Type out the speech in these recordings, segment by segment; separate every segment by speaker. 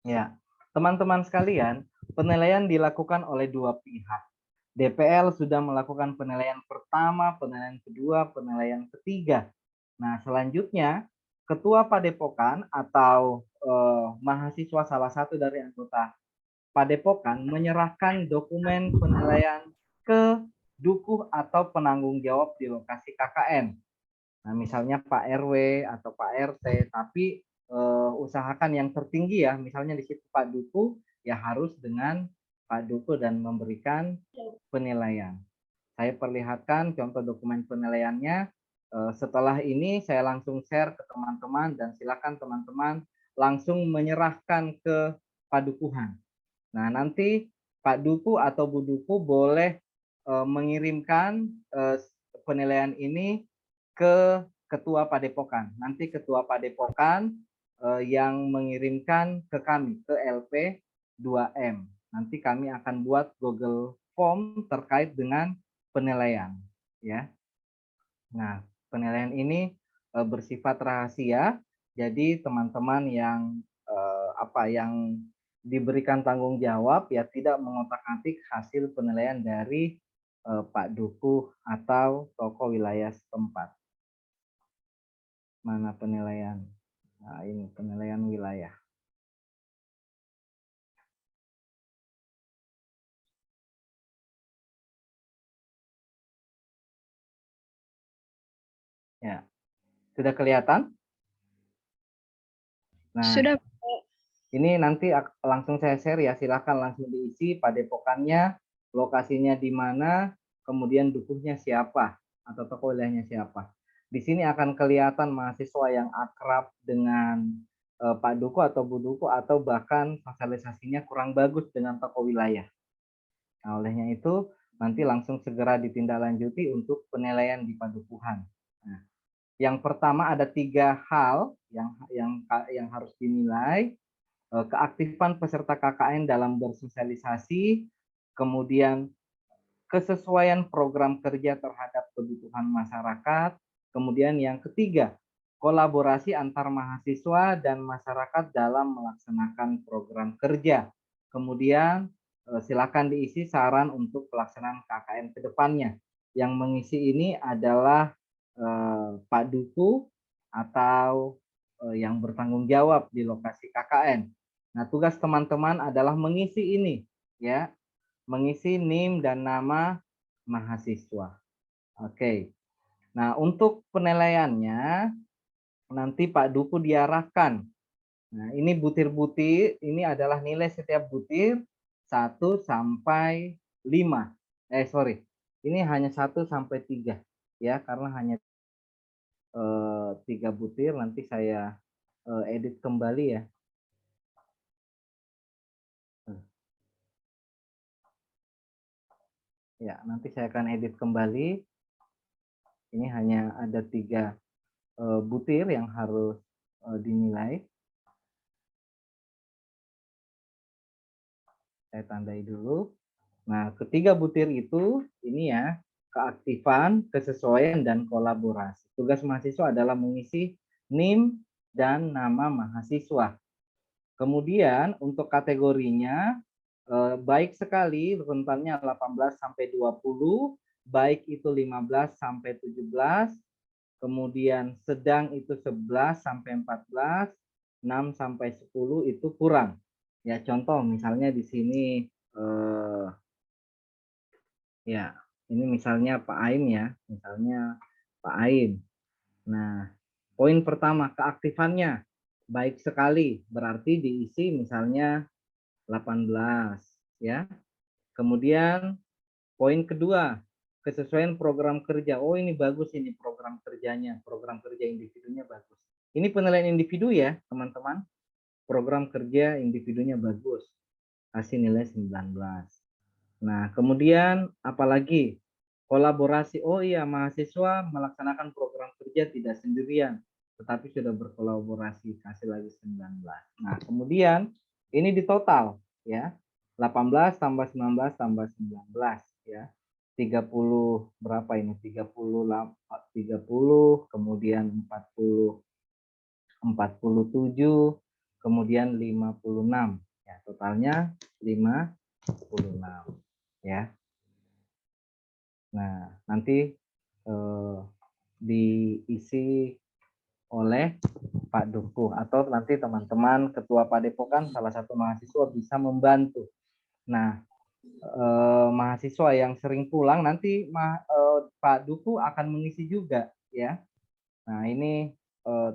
Speaker 1: Ya, teman-teman sekalian, penilaian dilakukan oleh dua pihak. DPL sudah melakukan penilaian pertama, penilaian kedua, penilaian ketiga. Nah, selanjutnya Ketua Padepokan atau mahasiswa salah satu dari anggota Padepokan menyerahkan dokumen penilaian ke dukuh atau penanggung jawab di lokasi KKN. Nah, misalnya Pak RW atau Pak RT, tapi usahakan yang tertinggi ya, misalnya di situ Pak Duku, ya harus dengan Pak Duku dan memberikan penilaian. Saya perlihatkan contoh dokumen penilaiannya. Setelah ini saya langsung share ke teman-teman dan silakan teman-teman langsung menyerahkan ke Padukuhan. Nah, nanti Pak Duku atau Bu Duku boleh mengirimkan penilaian ini ke Ketua Padepokan. Nanti Ketua Padepokan yang mengirimkan ke kami, ke LP 2M. Nanti kami akan buat Google Form terkait dengan penilaian. Ya. Nah, penilaian ini bersifat rahasia, jadi teman-teman yang yang diberikan tanggung jawab ya tidak mengotak-atik hasil penilaian dari Pak Dukuh atau tokoh wilayah setempat. Mana penilaian? Nah, ini penilaian wilayah. Ya, sudah kelihatan? Nah,
Speaker 2: Sudah.
Speaker 1: ini nanti langsung saya share ya, silakan langsung diisi padepokannya, lokasinya di mana, kemudian dukuhnya siapa atau tokoh wilayahnya siapa. Di sini akan kelihatan mahasiswa yang akrab dengan Pak Duku atau Bu Duku atau bahkan sosialisasinya kurang bagus dengan tokoh wilayah. Nah, olehnya itu nanti langsung segera ditindaklanjuti untuk penilaian di padukuhan. Nah, yang pertama ada 3 hal yang harus dinilai. Keaktifan peserta KKN dalam bersosialisasi, kemudian kesesuaian program kerja terhadap kebutuhan masyarakat, kemudian yang ketiga, kolaborasi antar mahasiswa dan masyarakat dalam melaksanakan program kerja. Kemudian silakan diisi saran untuk pelaksanaan KKN ke depannya. Yang mengisi ini adalah Pak Duku atau yang bertanggung jawab di lokasi KKN. Nah, tugas teman-teman adalah mengisi ini, ya, mengisi NIM dan nama mahasiswa. Oke. Nah, untuk penilaiannya nanti Pak Duku diarahkan. Nah, ini butir-butir, ini adalah nilai setiap butir 1 sampai 5. Sorry. Ini hanya 1 sampai 3 ya, karena hanya 3 butir, nanti saya edit kembali ya. Ya, nanti saya akan edit kembali. Ini hanya ada 3 butir yang harus dinilai. Saya tandai dulu. Nah, ketiga butir itu ini ya, keaktifan, kesesuaian, dan kolaborasi. Tugas mahasiswa adalah mengisi NIM dan nama mahasiswa. Kemudian untuk kategorinya baik sekali rentannya 18 sampai 20, baik itu 15 sampai 17, kemudian sedang itu 11 sampai 14, 6 sampai 10 itu kurang. Ya, contoh misalnya di sini ya, ini misalnya Pak Aim ya, misalnya Pak Aim. Nah, poin pertama keaktifannya baik sekali, berarti diisi misalnya 18 ya. Kemudian poin kedua, kesesuaian program kerja. Oh, ini bagus ini program kerjanya, program kerja individunya bagus. Ini penilaian individu ya, teman-teman. Program kerja individunya bagus. Kasih nilai 19. Nah, kemudian apalagi kolaborasi. Oh iya, mahasiswa melaksanakan program kerja tidak sendirian, tetapi sudah berkolaborasi, kasih lagi 19. Nah, kemudian ini di total ya. 18 tambah 19 tambah 19 ya. 30 berapa ini? 30, kemudian 47, kemudian 56. Ya, totalnya 56 ya. Nah, nanti diisi oleh Pak Dukuh atau nanti teman-teman ketua Padepokan salah satu mahasiswa bisa membantu. Nah, mahasiswa yang sering pulang nanti Pak Dukuh akan mengisi juga ya. Nah, ini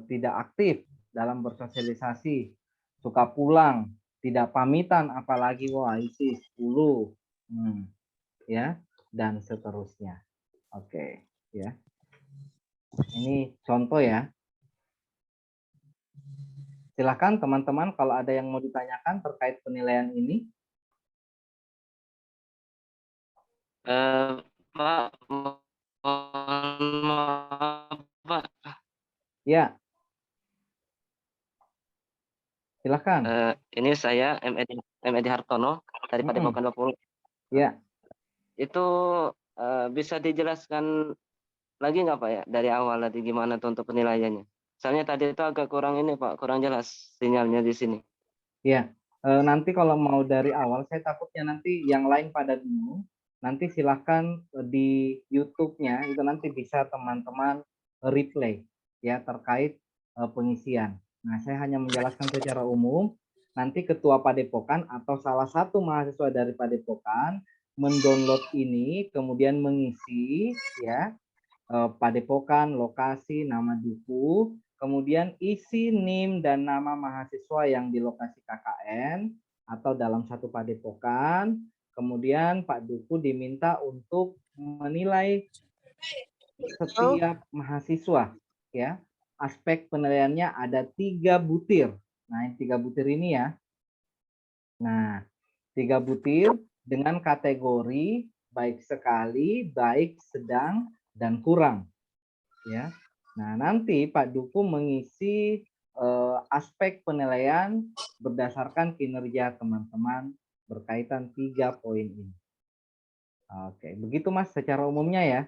Speaker 1: tidak aktif dalam bersosialisasi, suka pulang, tidak pamitan, apalagi wah isi 10, ya, dan seterusnya. Oke, ya. Ini contoh ya. Silakan teman-teman kalau ada yang mau ditanyakan terkait penilaian ini.
Speaker 2: Pak, mohon maaf, Pak.
Speaker 1: Ya. Silakan.
Speaker 2: Ini saya M.Edi Hartono dari Padepokan 20.
Speaker 1: Ya.
Speaker 2: Itu bisa dijelaskan lagi nggak Pak ya dari awal tadi gimana tuh untuk penilaiannya? Soalnya tadi itu agak kurang ini Pak, kurang jelas sinyalnya di sini.
Speaker 1: Ya. Nanti kalau mau dari awal, saya takutnya nanti yang lain pada bingung. Nanti silahkan di YouTube-nya itu nanti bisa teman-teman replay ya terkait pengisian. Nah, saya hanya menjelaskan secara umum. Nanti ketua Padepokan atau salah satu mahasiswa dari Padepokan mendownload ini, kemudian mengisi ya Padepokan, lokasi, nama duku, kemudian isi NIM dan nama mahasiswa yang di lokasi KKN atau dalam satu Padepokan. Kemudian Pak Duku diminta untuk menilai setiap mahasiswa ya. Aspek penilaiannya ada 3 butir. Nah, yang 3 butir ini ya. Nah, 3 butir dengan kategori baik sekali, baik sedang, dan kurang ya. Nah, nanti Pak Duku mengisi aspek penilaian berdasarkan kinerja teman-teman berkaitan 3 poin ini. Oke, begitu Mas secara umumnya ya.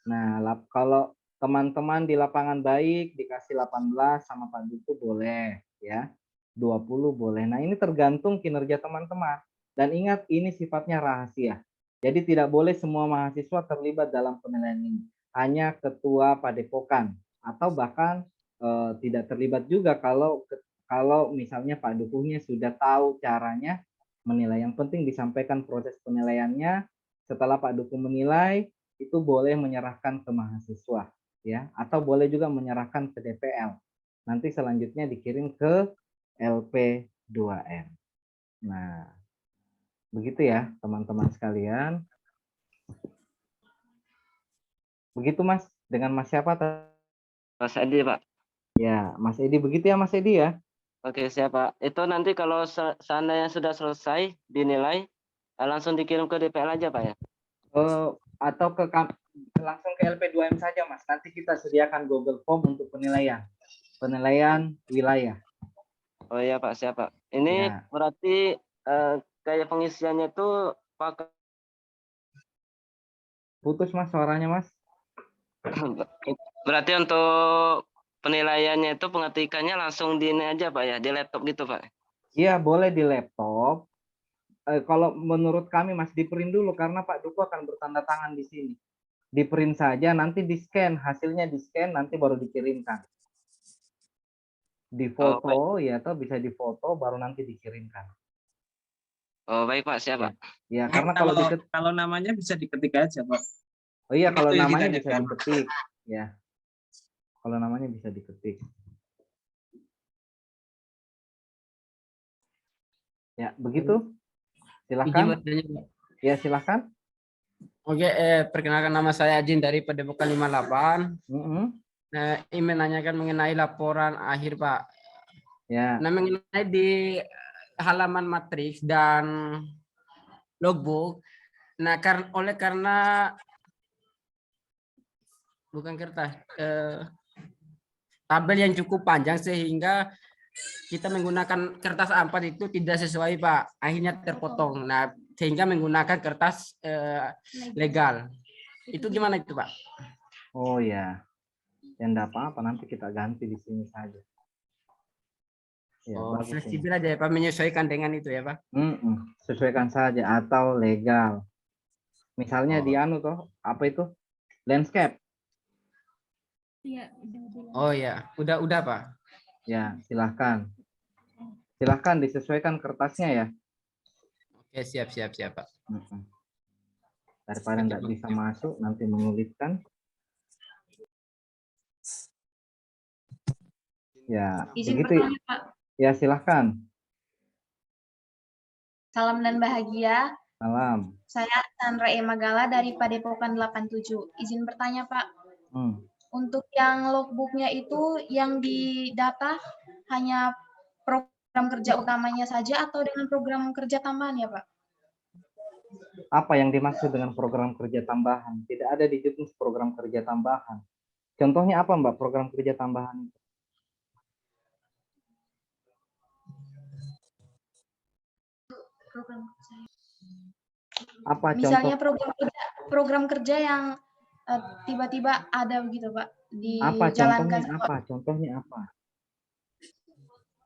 Speaker 1: Nah, kalau teman-teman di lapangan baik dikasih 18 sama Pak Duku boleh ya. 20 boleh. Nah, ini tergantung kinerja teman-teman. Dan ingat ini sifatnya rahasia. Jadi tidak boleh semua mahasiswa terlibat dalam penilaian ini. Hanya ketua Padepokan atau bahkan tidak terlibat juga kalau misalnya Pak Dukuhnya sudah tahu caranya menilai. Yang penting disampaikan proses penilaiannya. Setelah Pak Dukuh menilai, itu boleh menyerahkan ke mahasiswa ya, atau boleh juga menyerahkan ke DPL. Nanti selanjutnya dikirim ke LP2M. Nah, begitu ya teman-teman sekalian. Begitu Mas, dengan Mas siapa?
Speaker 2: Mas Edi Pak.
Speaker 1: Ya, Mas Edi, begitu ya Mas Edi ya.
Speaker 2: Oke siapa? Itu nanti kalau seandainya sudah selesai dinilai, langsung dikirim ke DPL aja Pak ya?
Speaker 1: Atau langsung ke LP2M saja Mas. Nanti kita sediakan Google Form untuk penilaian wilayah.
Speaker 2: Oh iya Pak, siapa? Ini
Speaker 1: Ya.
Speaker 2: berarti kayak pengisiannya tuh pakai
Speaker 1: Putus Mas suaranya Mas.
Speaker 2: berarti untuk penilaiannya itu pengetikannya langsung di ini aja Pak ya, di laptop gitu Pak?
Speaker 1: Iya, boleh di laptop. Kalau menurut kami Mas di print dulu karena Pak Duku akan bertanda tangan di sini. Di print saja, nanti di scan, hasilnya di scan, nanti baru dikirimkan. Di foto ya, atau bisa di foto baru nanti dikirimkan.
Speaker 2: Oh baik Pak, siap
Speaker 1: Ya,
Speaker 2: Pak.
Speaker 1: ya karena
Speaker 3: kalau namanya bisa diketik aja Pak.
Speaker 1: Oh iya, kalau
Speaker 3: Itu yang
Speaker 1: namanya bisa
Speaker 3: ditanyakan.
Speaker 1: diketik, ya. Kalau namanya bisa diketik. Ya, begitu. Silakan. Ya, silakan.
Speaker 3: Oke, perkenalkan nama saya Ajin dari Padepokan 58. Ingin menanyakan mengenai laporan akhir Pak.
Speaker 1: Ya.
Speaker 3: Nah, mengenai di halaman matriks dan logbook. Nah, karena bukan kertas, tabel yang cukup panjang sehingga kita menggunakan kertas A4 itu tidak sesuai Pak. Akhirnya terpotong. Nah, sehingga menggunakan kertas legal. Itu gimana itu Pak?
Speaker 1: Oh ya. Ya enggak apa-apa, nanti kita ganti di sini saja. Ya,
Speaker 3: Oh,
Speaker 1: bagus ini.
Speaker 3: fleksibel aja ya Pak, menyesuaikan dengan itu ya Pak.
Speaker 1: Sesuaikan saja atau legal. Misalnya
Speaker 3: Oh.
Speaker 1: di anu toh, apa itu? Landscape.
Speaker 3: Oh ya, udah Pak.
Speaker 1: Ya, silahkan. Silahkan disesuaikan kertasnya ya.
Speaker 3: Oke, siap Pak.
Speaker 1: Daripada nggak bisa masuk, nanti menyulitkan. Ya,
Speaker 4: Izin
Speaker 1: begitu.
Speaker 4: bertanya, Pak.
Speaker 1: Ya, silahkan.
Speaker 4: Salam dan bahagia.
Speaker 1: Salam.
Speaker 4: Saya Sandra E. Magala dari Padepokan 87. Izin bertanya, Pak. Untuk yang logbooknya itu yang didata hanya program kerja utamanya saja atau dengan program kerja tambahan ya, Pak?
Speaker 1: Apa yang dimaksud dengan program kerja tambahan? Tidak ada di juknis program kerja tambahan. Contohnya apa, Mbak, program kerja tambahan itu? Apa
Speaker 4: Misalnya
Speaker 1: contoh?
Speaker 4: program kerja yang tiba-tiba ada begitu, Pak,
Speaker 1: Apa
Speaker 4: dijalankan
Speaker 1: contohnya apa? Contohnya apa?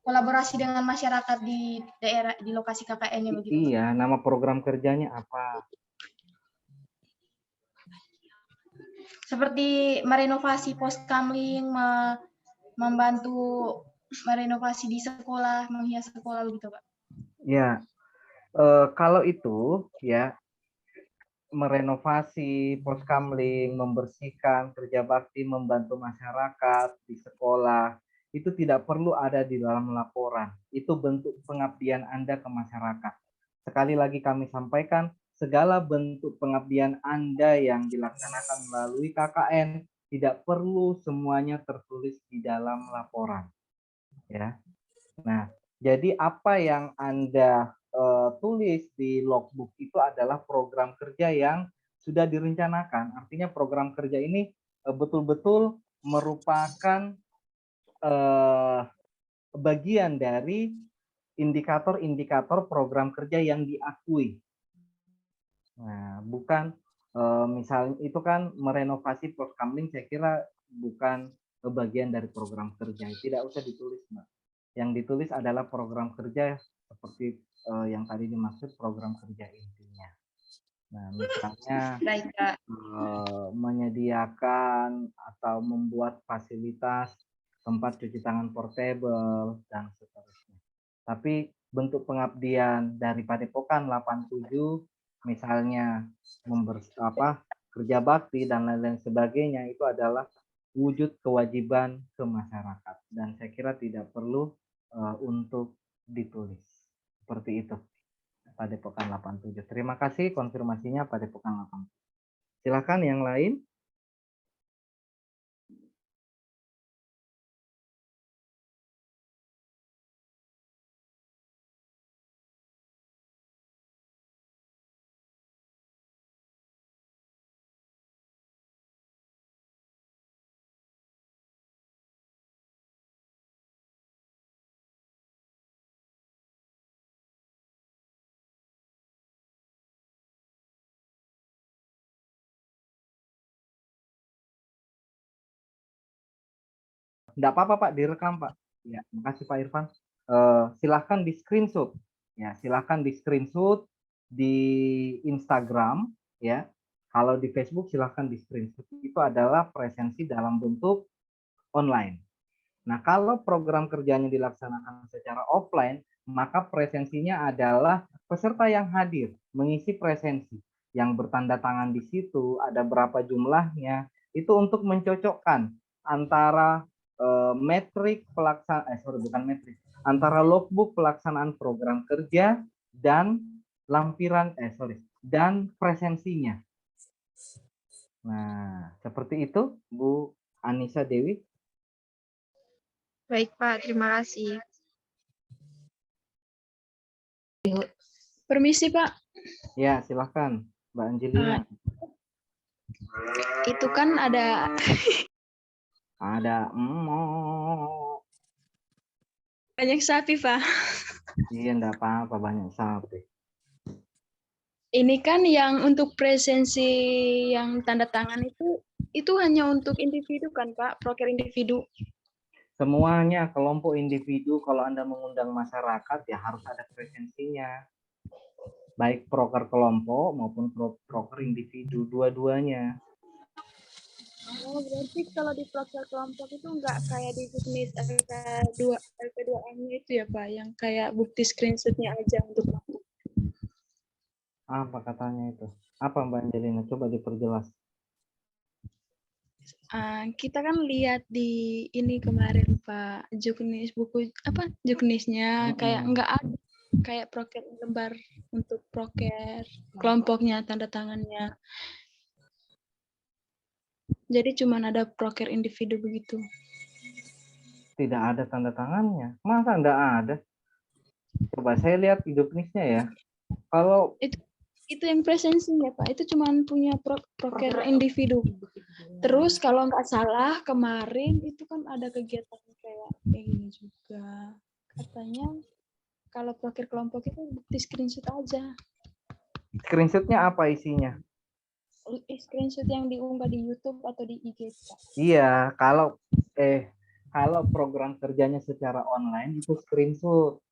Speaker 4: kolaborasi dengan masyarakat di daerah di lokasi KKN-nya begitu.
Speaker 1: Iya, nama program kerjanya apa?
Speaker 4: Seperti merenovasi pos kamling, membantu merenovasi di sekolah, menghias sekolah begitu, Pak.
Speaker 1: Ya, kalau itu ya merenovasi pos kamling, membersihkan, kerja bakti, membantu masyarakat di sekolah, itu tidak perlu ada di dalam laporan. Itu bentuk pengabdian Anda ke masyarakat. Sekali lagi kami sampaikan, segala bentuk pengabdian Anda yang dilaksanakan melalui KKN tidak perlu semuanya tertulis di dalam laporan. Ya. Nah, jadi apa yang Anda tulis di logbook itu adalah program kerja yang sudah direncanakan. Artinya program kerja ini betul-betul merupakan bagian dari indikator-indikator program kerja yang diakui. Nah, bukan misalnya itu kan merenovasi pos kamling, saya kira bukan bagian dari program kerja. Tidak usah ditulis, Mbak. Yang ditulis adalah program kerja seperti yang tadi dimaksud program kerja intinya. Nah, misalnya menyediakan atau membuat fasilitas tempat cuci tangan portable dan seterusnya. Tapi bentuk pengabdian dari Padepokan 87 misalnya kerja bakti dan lain-lain sebagainya itu adalah wujud kewajiban ke masyarakat dan saya kira tidak perlu untuk ditulis seperti itu. Padepokan 87. Terima kasih konfirmasinya Padepokan 87. Silakan yang lain. Enggak apa-apa Pak, direkam Pak. Ya, makasih Pak Irfan. Silahkan di screenshot. Ya, silahkan di screenshot di Instagram. Ya, kalau di Facebook silahkan di screenshot. Itu adalah presensi dalam bentuk online. Nah, kalau program kerjanya dilaksanakan secara offline, maka presensinya adalah peserta yang hadir mengisi presensi. Yang bertanda tangan di situ ada berapa jumlahnya. Itu untuk mencocokkan antara metrik pelaksanaan antara logbook pelaksanaan program kerja dan dan presensinya. Nah, seperti itu Bu Anissa Dewi.
Speaker 5: Baik Pak, terima kasih.
Speaker 6: Permisi Pak.
Speaker 1: Ya, silahkan Mbak Angelina.
Speaker 6: Itu kan ada banyak sapi Pak.
Speaker 1: Iya, enggak apa-apa, banyak sapi.
Speaker 6: Ini kan yang untuk presensi yang tanda tangan itu hanya untuk individu kan Pak, proker individu.
Speaker 1: Semuanya kelompok individu, kalau Anda mengundang masyarakat ya harus ada presensinya. Baik proker kelompok maupun proker individu, dua-duanya.
Speaker 6: Oh, berarti kalau di proker kelompok itu nggak kayak di bisnis LP2M itu ya Pak, yang kayak bukti screenshotnya aja untuk masuk.
Speaker 1: Apa katanya itu? Apa Mbak Angelina? Coba diperjelas.
Speaker 6: Kita kan lihat di ini kemarin Pak, juknis buku apa juknisnya kayak nggak ada kayak proker lembar untuk proker kelompoknya tanda tangannya. Jadi cuma ada proker individu begitu.
Speaker 1: Tidak ada tanda tangannya. Masa enggak ada? Coba saya lihat di juknisnya ya. Kalau
Speaker 6: itu yang presensinya Pak, itu cuma punya proker individu. Terus kalau nggak salah kemarin itu kan ada kegiatan kayak ini juga. Katanya kalau proker kelompok itu bukti screenshot aja.
Speaker 1: screenshotnya apa isinya?
Speaker 6: Screenshot yang diunggah di YouTube atau di IG Pak.
Speaker 1: Iya, kalau program kerjanya secara online itu screenshot.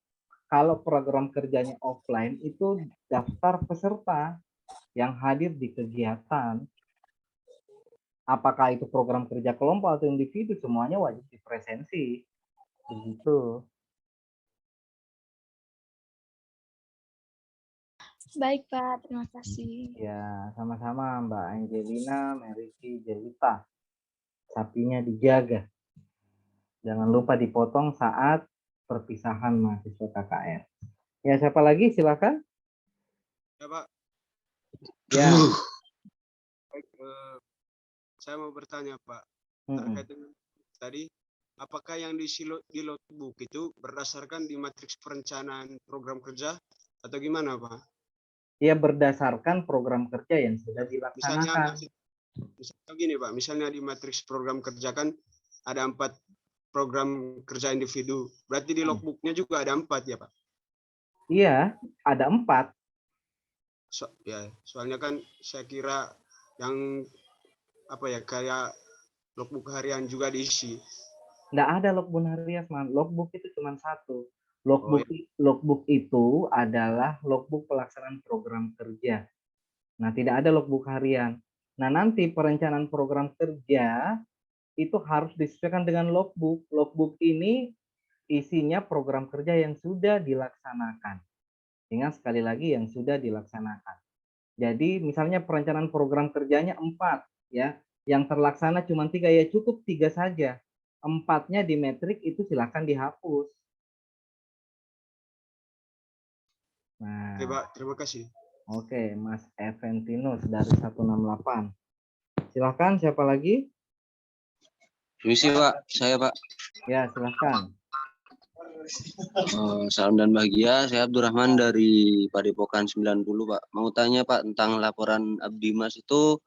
Speaker 1: Kalau program kerjanya offline itu daftar peserta yang hadir di kegiatan. Apakah itu program kerja kelompok atau individu, semuanya wajib dipresensi. Begitu.
Speaker 6: Baik Pak, terima kasih.
Speaker 1: Ya, sama-sama Mbak Angelina, Meriki, Jelita. Sapinya dijaga. Jangan lupa dipotong saat perpisahan mahasiswa KKN. Ya, siapa lagi? Silakan.
Speaker 5: Ya, Pak.
Speaker 1: Ya.
Speaker 5: Baik, saya mau bertanya, Pak. Terkait dengan tadi, apakah yang di logbook itu berdasarkan di matriks perencanaan program kerja atau gimana, Pak?
Speaker 1: Ya, berdasarkan program kerja yang sudah dilaksanakan.
Speaker 5: Misalnya gini, Pak. Misalnya di matriks program kerja kan ada 4 program kerja individu. Berarti di logbooknya juga ada 4 ya, Pak?
Speaker 1: Iya, ada 4.
Speaker 5: Soalnya kan saya kira yang kayak logbook harian juga diisi.
Speaker 1: Nggak ada logbook harian, man. Logbook itu cuma satu. Logbook itu adalah logbook pelaksanaan program kerja. Nah, tidak ada logbook harian. Nah, nanti perencanaan program kerja itu harus disesuaikan dengan logbook. Logbook ini isinya program kerja yang sudah dilaksanakan. Ingat sekali lagi yang sudah dilaksanakan. Jadi misalnya perencanaan program kerjanya 4 ya, yang terlaksana cuma 3 ya cukup 3 saja. 4-nya di metrik itu silakan dihapus. Nah,
Speaker 5: Oke, Pak, terima kasih.
Speaker 1: Oke, Mas Eventinus dari 168. Silakan, siapa lagi?
Speaker 7: Permisi Pak, saya Pak.
Speaker 1: Ya, silakan.
Speaker 7: Salam dan bahagia, saya Abdurrahman dari Padepokan 90 Pak. Mau tanya Pak tentang laporan Abdimas itu,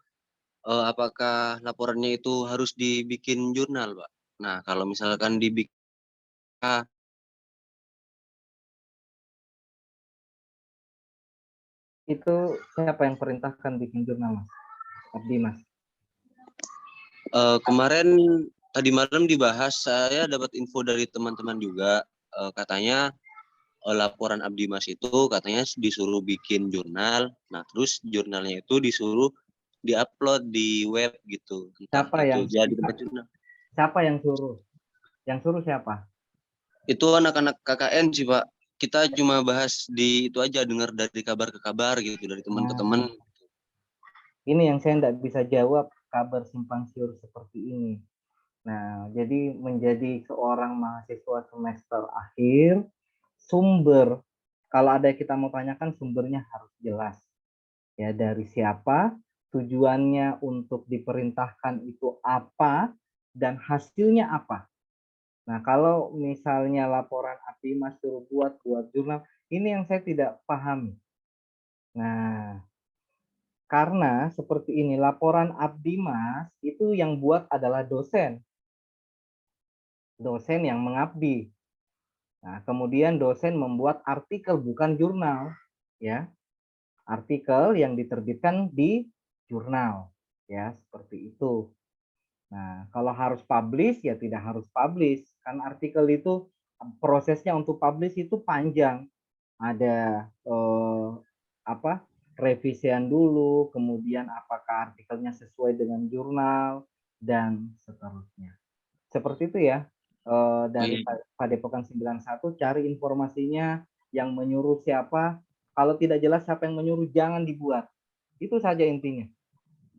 Speaker 7: apakah laporannya itu harus dibikin jurnal Pak? Nah kalau misalkan dibikin,
Speaker 1: Itu siapa yang perintahkan bikin jurnal, Mas? Abdimas.
Speaker 7: Kemarin tadi malam dibahas, saya dapat info dari teman-teman juga, katanya laporan Abdimas itu katanya disuruh bikin jurnal. Nah terus jurnalnya itu disuruh diupload di web gitu.
Speaker 1: Siapa yang suruh? Yang suruh siapa?
Speaker 7: Itu anak-anak KKN sih Pak. Kita cuma bahas di itu aja, dengar dari kabar ke kabar gitu, dari teman ke teman.
Speaker 1: Ini yang saya tidak bisa jawab, kabar simpang siur seperti ini. Nah, jadi menjadi seorang mahasiswa semester akhir, sumber, kalau ada yang kita mau tanyakan, sumbernya harus jelas. Ya, dari siapa, tujuannya untuk diperintahkan itu apa, dan hasilnya apa. Nah, kalau misalnya laporan Abdimas suruh buat jurnal, ini yang saya tidak pahami. Nah, karena seperti ini, laporan Abdimas itu yang buat adalah dosen. Dosen yang mengabdi. Nah, kemudian dosen membuat artikel, bukan jurnal. Ya, artikel yang diterbitkan di jurnal. Ya, seperti itu. Nah, kalau harus publish ya tidak harus publish. Kan artikel itu prosesnya untuk publish itu panjang. Ada apa? Revisian dulu, kemudian apakah artikelnya sesuai dengan jurnal dan seterusnya. Seperti itu ya. Dari Padepokan 91 cari informasinya, yang menyuruh siapa. Kalau tidak jelas siapa yang menyuruh jangan dibuat. Itu saja intinya.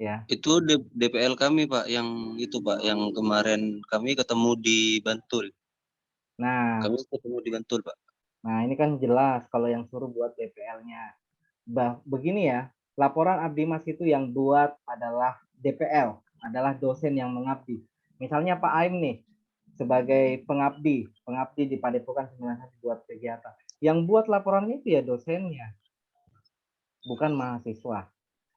Speaker 1: Ya.
Speaker 7: Itu DPL kami Pak, yang itu Pak, yang kemarin kami ketemu di Bantul.
Speaker 1: Nah,
Speaker 7: Kami ketemu di Bantul Pak.
Speaker 1: Nah, ini kan jelas kalau yang suruh buat DPL-nya. Begini ya, laporan Abdi Mas itu yang buat adalah DPL, adalah dosen yang mengabdi. Misalnya Pak Aim nih, sebagai pengabdi di Padepokan 91 buat kegiatan. Yang buat laporannya itu ya dosennya, bukan mahasiswa.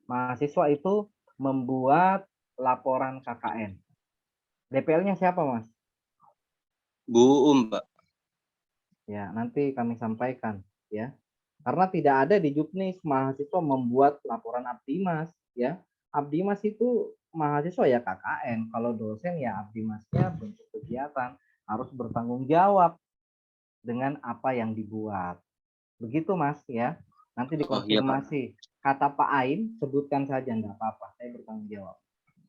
Speaker 1: Mahasiswa itu membuat laporan KKN. DPL-nya siapa, Mas?
Speaker 7: Bu Pak.
Speaker 1: Ya, nanti kami sampaikan ya. Karena tidak ada di Juknis mahasiswa membuat laporan Abdimas ya. Abdimas itu mahasiswa ya KKN. Kalau dosen ya Abdimasnya bentuk kegiatan, harus bertanggung jawab dengan apa yang dibuat. Begitu Mas ya. Nanti dikonfirmasi. Kata Pak Aim sebutkan saja, enggak apa-apa. Saya bertanggung jawab.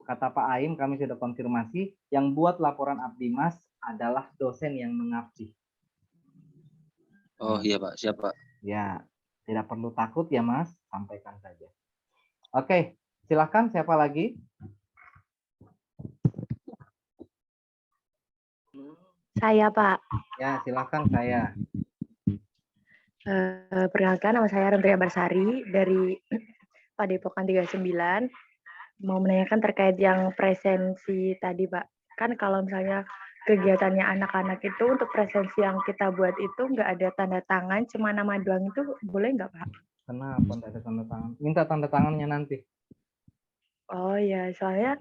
Speaker 1: Kata Pak Aim kami sudah konfirmasi, yang buat laporan Abdimas adalah dosen yang mengabdi.
Speaker 7: Oh iya Pak, siap Pak.
Speaker 1: Ya, tidak perlu takut ya Mas, sampaikan saja. Oke, silakan siapa lagi?
Speaker 8: Saya Pak.
Speaker 1: Ya, silakan saya.
Speaker 8: Perkenalkan, nama saya Rendria Barsari dari Padepokan 39. Mau menanyakan terkait yang presensi tadi Pak. Kan kalau misalnya kegiatannya anak-anak itu untuk presensi yang kita buat itu nggak ada tanda tangan, cuma nama doang, itu boleh nggak Pak?
Speaker 1: Kenapa nggak ada tanda tangan? Minta tanda tangannya nanti.
Speaker 8: Oh ya, soalnya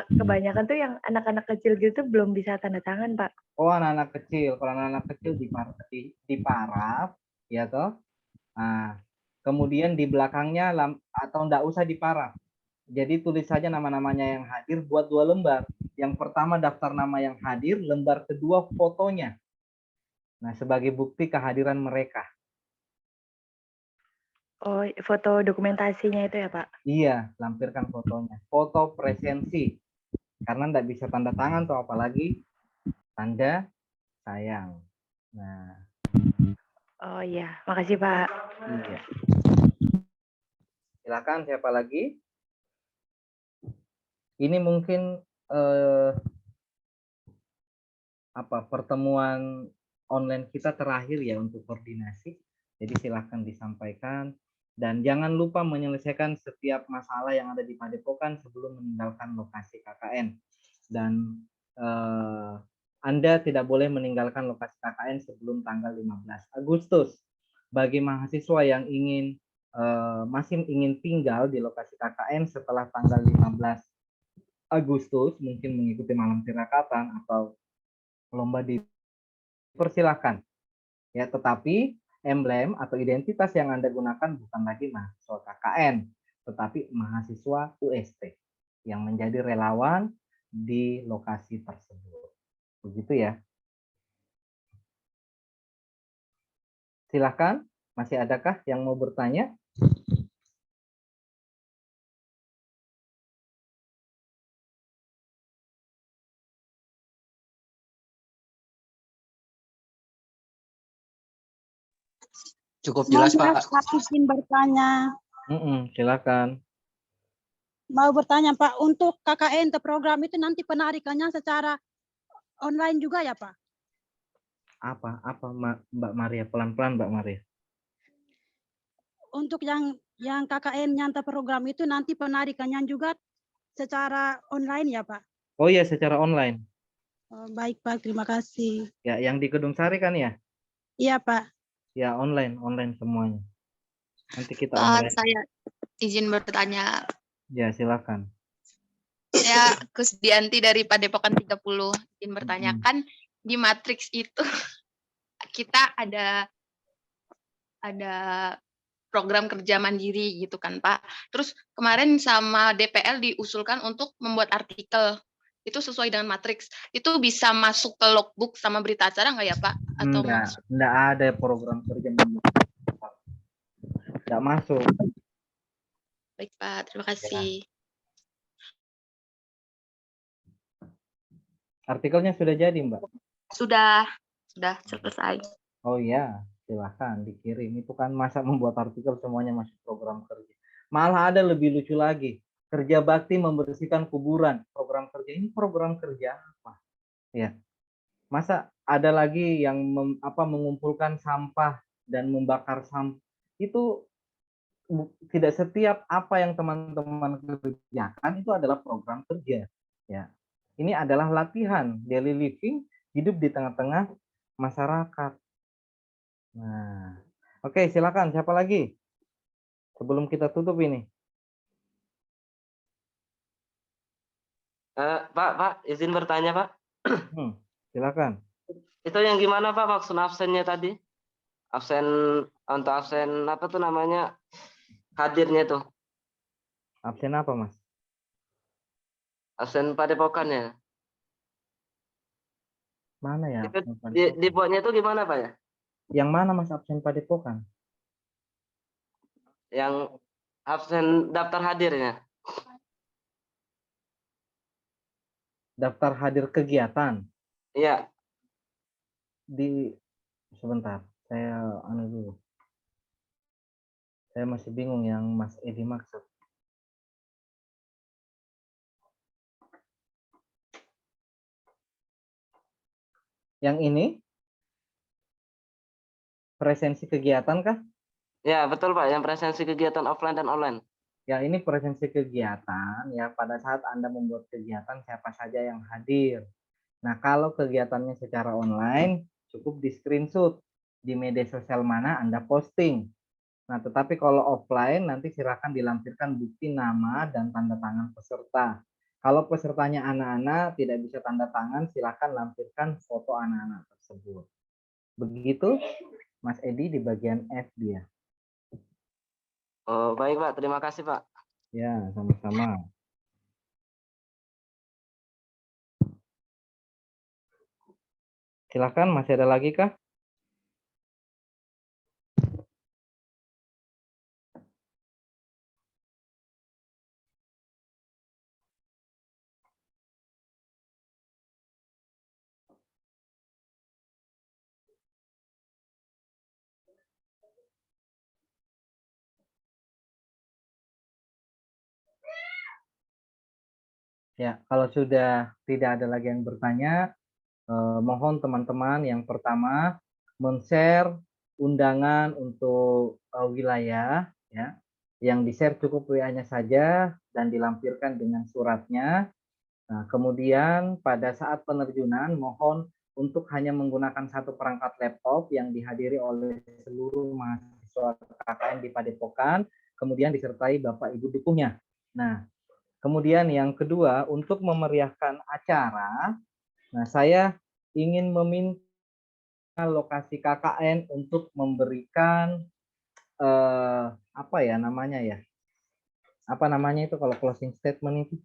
Speaker 8: kebanyakan tuh yang anak-anak kecil gitu belum bisa tanda tangan Pak.
Speaker 1: Oh, anak-anak kecil. Kalau anak-anak kecil di paraf, ya toh. Nah, kemudian di belakangnya atau nggak usah di paraf. Jadi tulis saja nama-namanya yang hadir, buat 2 lembar. Yang pertama daftar nama yang hadir, lembar kedua fotonya. Nah, sebagai bukti kehadiran mereka.
Speaker 8: Oh, foto dokumentasinya itu ya Pak?
Speaker 1: Iya, lampirkan fotonya. Foto presensi. Karena nggak bisa tanda tangan tuh, apalagi tanda sayang. Nah.
Speaker 8: Oh iya, makasih Pak.
Speaker 1: Iya. Silakan siapa lagi? Ini mungkin pertemuan online kita terakhir ya untuk koordinasi. Jadi silakan disampaikan dan jangan lupa menyelesaikan setiap masalah yang ada di Padepokan sebelum meninggalkan lokasi KKN. Dan Anda tidak boleh meninggalkan lokasi KKN sebelum tanggal 15 Agustus. Bagi mahasiswa yang masih ingin tinggal di lokasi KKN setelah tanggal 15 Agustus, mungkin mengikuti malam tirakatan atau lomba, dipersilahkan ya, tetapi emblem atau identitas yang Anda gunakan bukan lagi mahasiswa KKN, tetapi mahasiswa UST yang menjadi relawan di lokasi tersebut. Begitu ya. Silakan, masih adakah yang mau bertanya?
Speaker 3: Cukup jelas Pak.
Speaker 9: Saya izin bertanya.
Speaker 1: Silakan.
Speaker 9: Mau bertanya Pak, untuk KKN program itu nanti penarikannya secara online juga ya Pak?
Speaker 1: Apa Mbak Maria, pelan-pelan Mbak Maria.
Speaker 9: Untuk yang KKN nyanta program itu nanti penarikannya juga secara online ya Pak?
Speaker 1: Oh iya, secara online.
Speaker 9: Oh, baik Pak, terima kasih.
Speaker 1: Ya, yang di Gedung Sari kan ya?
Speaker 9: Iya Pak.
Speaker 1: Ya, online semuanya. Nanti kita
Speaker 10: online. Saya izin bertanya.
Speaker 1: Ya, silakan.
Speaker 10: Saya Kusdianti dari Padepokan 30. Izin bertanyakan, di matriks itu kita ada program kerja mandiri gitu kan Pak. Terus kemarin sama DPL diusulkan untuk membuat artikel. itu sesuai dengan matriks. Itu bisa masuk ke logbook sama berita acara nggak ya Pak? Atau masuk?
Speaker 1: Enggak ada program kerja enggak masuk.
Speaker 10: Baik Pak, terima kasih.
Speaker 1: Artikelnya sudah jadi, Mbak?
Speaker 10: Sudah selesai.
Speaker 1: Oh iya, silahkan dikirim. Itu kan masa membuat artikel semuanya masuk program kerja. Malah ada lebih lucu lagi. Kerja bakti membersihkan kuburan. Program kerja ini program kerja apa? Ya. Masa ada lagi yang mengumpulkan sampah dan membakar sampah. Itu tidak setiap apa yang teman-teman kerjakan itu adalah program kerja. Ya. Ini adalah latihan daily living, hidup di tengah-tengah masyarakat. Nah, oke, silakan. Siapa lagi? Sebelum kita tutup ini.
Speaker 2: Pak, izin bertanya, Pak.
Speaker 1: Silakan.
Speaker 2: Itu yang gimana, Pak, maksud absennya tadi? Absen untuk absen apa tuh namanya? Hadirnya tuh.
Speaker 1: Absen apa, Mas?
Speaker 2: Absen padepokannya.
Speaker 1: Mana ya?
Speaker 2: Itu di buatnya itu gimana, Pak ya?
Speaker 1: Yang mana, Mas, absen padepokan?
Speaker 2: Yang absen daftar hadirnya.
Speaker 1: Daftar hadir kegiatan.
Speaker 2: Iya.
Speaker 1: Sebentar, saya dulu. Saya masih bingung yang Mas Edi maksud. Yang ini? Presensi kegiatan kah?
Speaker 2: Ya, betul Pak, yang presensi kegiatan offline dan online.
Speaker 1: Ya, ini presensi kegiatan ya pada saat Anda membuat kegiatan siapa saja yang hadir. Nah, kalau kegiatannya secara online cukup di screenshot di media sosial mana Anda posting. Nah, tetapi kalau offline nanti silakan dilampirkan bukti nama dan tanda tangan peserta. Kalau pesertanya anak-anak tidak bisa tanda tangan, silakan lampirkan foto anak-anak tersebut. Begitu Mas Edi di bagian F dia.
Speaker 2: Oh, baik Pak, terima kasih Pak.
Speaker 1: Ya, sama-sama. Silakan, masih ada lagi kah? Ya, kalau sudah tidak ada lagi yang bertanya, mohon teman-teman yang pertama men-share undangan untuk wilayah, ya, yang di-share cukup WA-nya saja dan dilampirkan dengan suratnya. Nah, kemudian pada saat penerjunan mohon untuk hanya menggunakan satu perangkat laptop yang dihadiri oleh seluruh mahasiswa KKN di Padepokan, kemudian disertai Bapak Ibu dukungnya. Nah, kemudian yang kedua, untuk memeriahkan acara, nah saya ingin meminta lokasi KKN untuk memberikan apa ya namanya ya? Apa namanya itu kalau closing statement itu?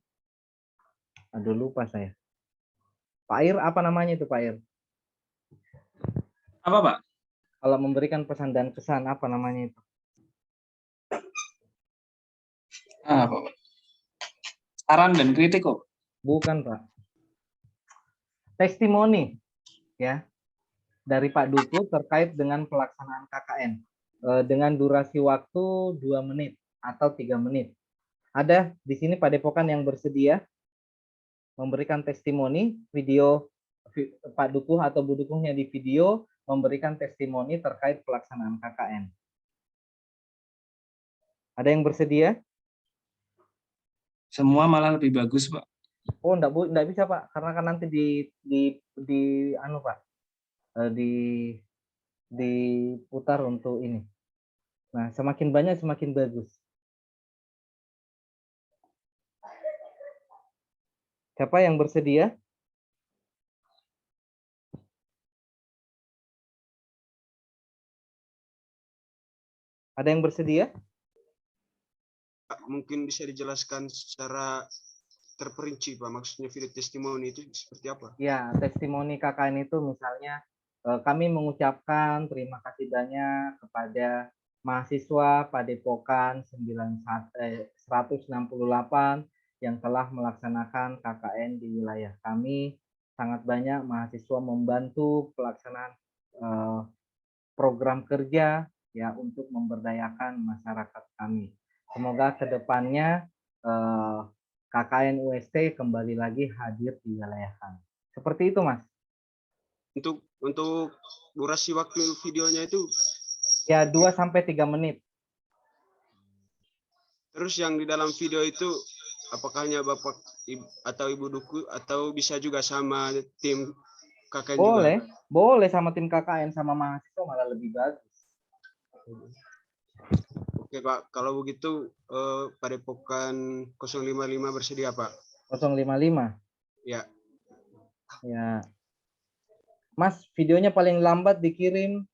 Speaker 1: Aduh lupa saya. Pak Ir, apa namanya itu Pak Ir?
Speaker 11: Apa Pak?
Speaker 1: Kalau memberikan pesan dan kesan, apa namanya itu?
Speaker 11: Apa Pak? Saran dan kritik kok?
Speaker 1: Bukan Pak. Testimoni ya dari Pak Duku terkait dengan pelaksanaan KKN dengan durasi waktu 2 menit atau 3 menit. Ada di sini Padepokan yang bersedia memberikan testimoni video Pak Dukuh atau Bu Dukuhnya di video memberikan testimoni terkait pelaksanaan KKN. Ada yang bersedia?
Speaker 11: Semua malah lebih bagus, Pak.
Speaker 1: Oh, enggak bisa, Pak, karena kan nanti Pak. Diputar untuk ini. Nah, semakin banyak semakin bagus. Siapa yang bersedia? Ada yang bersedia?
Speaker 5: Mungkin bisa dijelaskan secara terperinci Pak, maksudnya video testimoni itu seperti apa?
Speaker 1: Ya, testimoni KKN itu misalnya kami mengucapkan terima kasih banyak kepada mahasiswa Padepokan 168 yang telah melaksanakan KKN di wilayah kami. Sangat banyak mahasiswa membantu pelaksanaan program kerja ya untuk memberdayakan masyarakat kami. Semoga kedepannya KKN UST kembali lagi hadir di wilayah kami. Seperti itu, Mas.
Speaker 5: Untuk durasi waktu videonya itu
Speaker 1: ya 2-3 menit.
Speaker 5: Terus yang di dalam video itu apakah hanya Bapak atau Ibu Duku atau bisa juga sama tim KKN
Speaker 1: boleh,
Speaker 5: juga?
Speaker 1: Boleh sama tim KKN sama mahasiswa malah lebih bagus.
Speaker 5: Oke Pak, kalau begitu Padepokan 055 bersedia Pak?
Speaker 1: 055?
Speaker 5: Ya.
Speaker 1: Ya. Mas, videonya paling lambat dikirim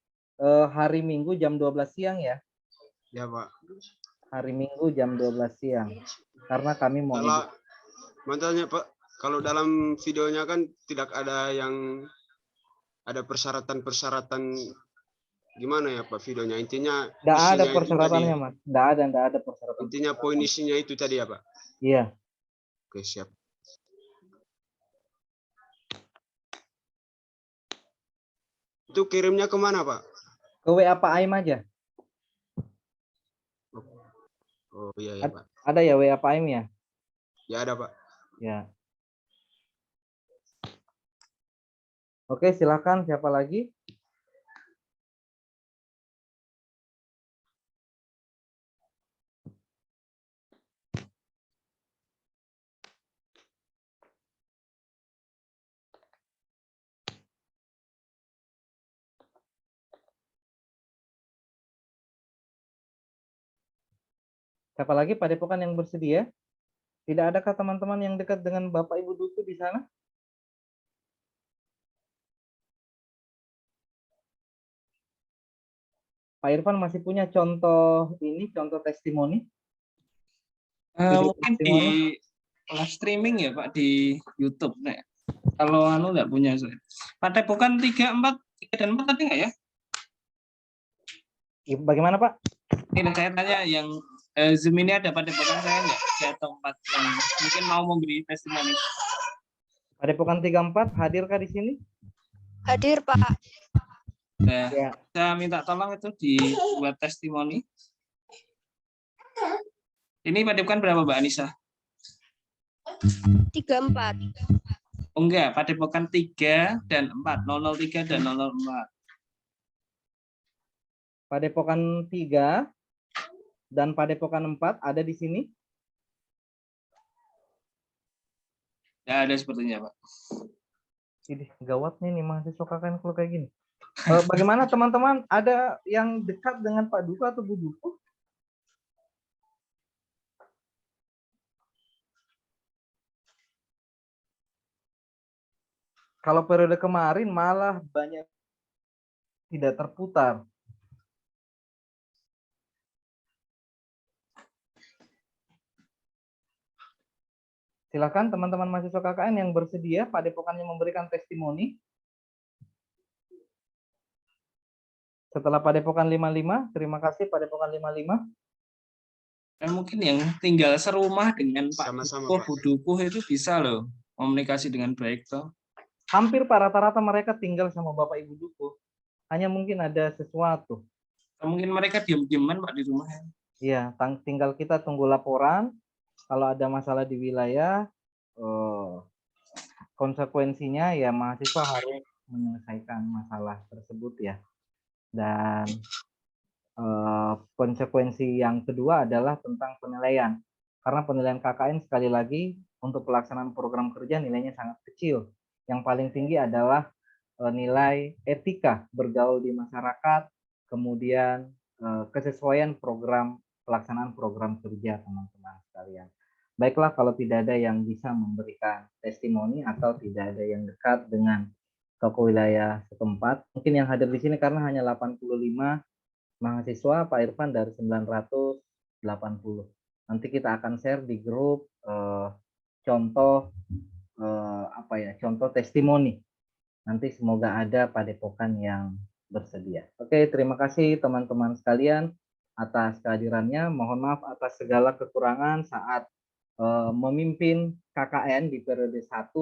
Speaker 1: hari Minggu jam 12 siang ya?
Speaker 5: Ya Pak.
Speaker 1: Hari Minggu jam 12 siang. Karena kami mau...
Speaker 5: Mantannya Pak, kalau dalam videonya kan tidak ada yang ada persyaratan-persyaratan gimana ya Pak videonya, intinya
Speaker 1: nggak ada persyaratannya Mas, nggak ada persyaratan.
Speaker 5: Intinya poin isinya itu tadi ya Pak?
Speaker 1: Iya.
Speaker 5: Oke siap. Itu kirimnya kemana Pak?
Speaker 1: Ke WA Pak Aim aja.
Speaker 5: Oh iya ya Pak.
Speaker 1: Ada ya WA Pak Aim ya?
Speaker 5: Ya ada Pak.
Speaker 1: Ya. Oke silakan, siapa lagi? Siapa lagi Padepokan yang bersedia? Tidak adakah teman-teman yang dekat dengan Bapak Ibu Duku di sana? Pak Irfan masih punya contoh ini, contoh testimoni?
Speaker 11: Mungkin di live streaming ya Pak di YouTube. Nek. Kalau nggak punya saya. Padepokan 3 dan 4 tadi nggak ya?
Speaker 1: Bagaimana Pak?
Speaker 11: Ini saya tanya yang Zoom ini ada Padepokan saya nggak? 3 atau 4 yang mungkin mau memberi testimoni.
Speaker 1: Padepokan 34 hadirkah di sini?
Speaker 6: Hadir Pak.
Speaker 11: Nah, ya. Saya minta tolong itu dibuat testimoni. Ini Padepokan berapa Mbak Anissa?
Speaker 6: 34.
Speaker 11: Oh enggak, Padepokan 3 dan 4, 003 dan 004.
Speaker 1: Padepokan 3 dan Padepokan 4 ada di sini?
Speaker 11: Ya ada sepertinya Pak.
Speaker 1: Ini gawat nih mahasiswa KKN kalau kayak gini. Bagaimana teman-teman, ada yang dekat dengan Pak Duku atau Bu Duku? Kalau periode kemarin malah banyak tidak terputar. Silakan teman-teman mahasiswa KKN yang bersedia Padepokannya memberikan testimoni. Setelah Padepokan 55, terima kasih Padepokan 55.
Speaker 11: Dan mungkin yang tinggal serumah dengan Pak
Speaker 5: Sama-sama,
Speaker 11: Bu Dukuh itu bisa loh komunikasi dengan baik toh.
Speaker 1: Hampir rata-rata mereka tinggal sama Bapak Ibu Dukuh. Hanya mungkin ada sesuatu.
Speaker 11: Mungkin mereka diam-diaman Pak di rumah.
Speaker 1: Iya, tinggal kita tunggu laporan. Kalau ada masalah di wilayah, konsekuensinya ya mahasiswa harus menyelesaikan masalah tersebut ya. Dan konsekuensi yang kedua adalah tentang penilaian. Karena penilaian KKN sekali lagi untuk pelaksanaan program kerja nilainya sangat kecil. Yang paling tinggi adalah nilai etika bergaul di masyarakat, kemudian kesesuaian pelaksanaan program kerja teman-teman sekalian. Baiklah kalau tidak ada yang bisa memberikan testimoni atau tidak ada yang dekat dengan toko wilayah setempat. Mungkin yang hadir di sini karena hanya 85 mahasiswa Pak Irfan dari 980. Nanti kita akan share di grup contoh contoh testimoni. Nanti semoga ada Padepokan yang bersedia. Oke, terima kasih teman-teman sekalian atas kehadirannya. Mohon maaf atas segala kekurangan saat memimpin KKN di periode 1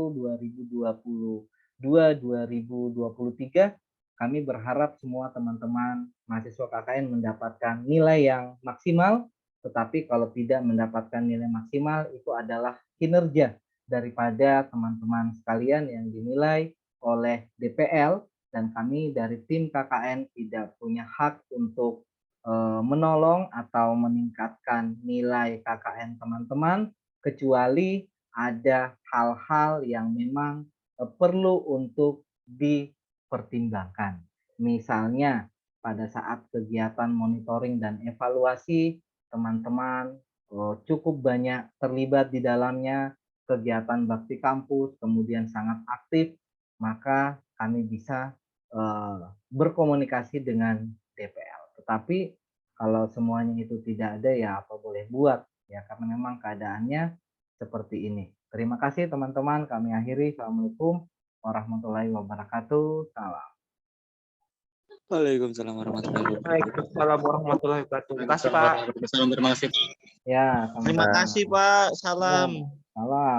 Speaker 1: 2022-2023. Kami berharap semua teman-teman mahasiswa KKN mendapatkan nilai yang maksimal, tetapi kalau tidak mendapatkan nilai maksimal itu adalah kinerja daripada teman-teman sekalian yang dinilai oleh DPL, dan kami dari tim KKN tidak punya hak untuk menolong atau meningkatkan nilai KKN teman-teman, kecuali ada hal-hal yang memang perlu untuk dipertimbangkan. Misalnya pada saat kegiatan monitoring dan evaluasi, teman-teman cukup banyak terlibat di dalamnya, kegiatan bakti kampus, kemudian sangat aktif, maka kami bisa berkomunikasi dengan DPL. Tetapi kalau semuanya itu tidak ada, ya apa boleh buat, ya karena memang keadaannya seperti ini. Terima kasih teman-teman, kami akhiri. Assalamualaikum warahmatullahi wabarakatuh. Salam.
Speaker 7: Waalaikumsalam warahmatullahi wabarakatuh.
Speaker 12: Waalaikumsalam warahmatullahi wabarakatuh. Terima kasih, Pak.
Speaker 7: Terima kasih.
Speaker 1: Ya,
Speaker 12: Terima kasih, Pak. Salam.
Speaker 1: Salam.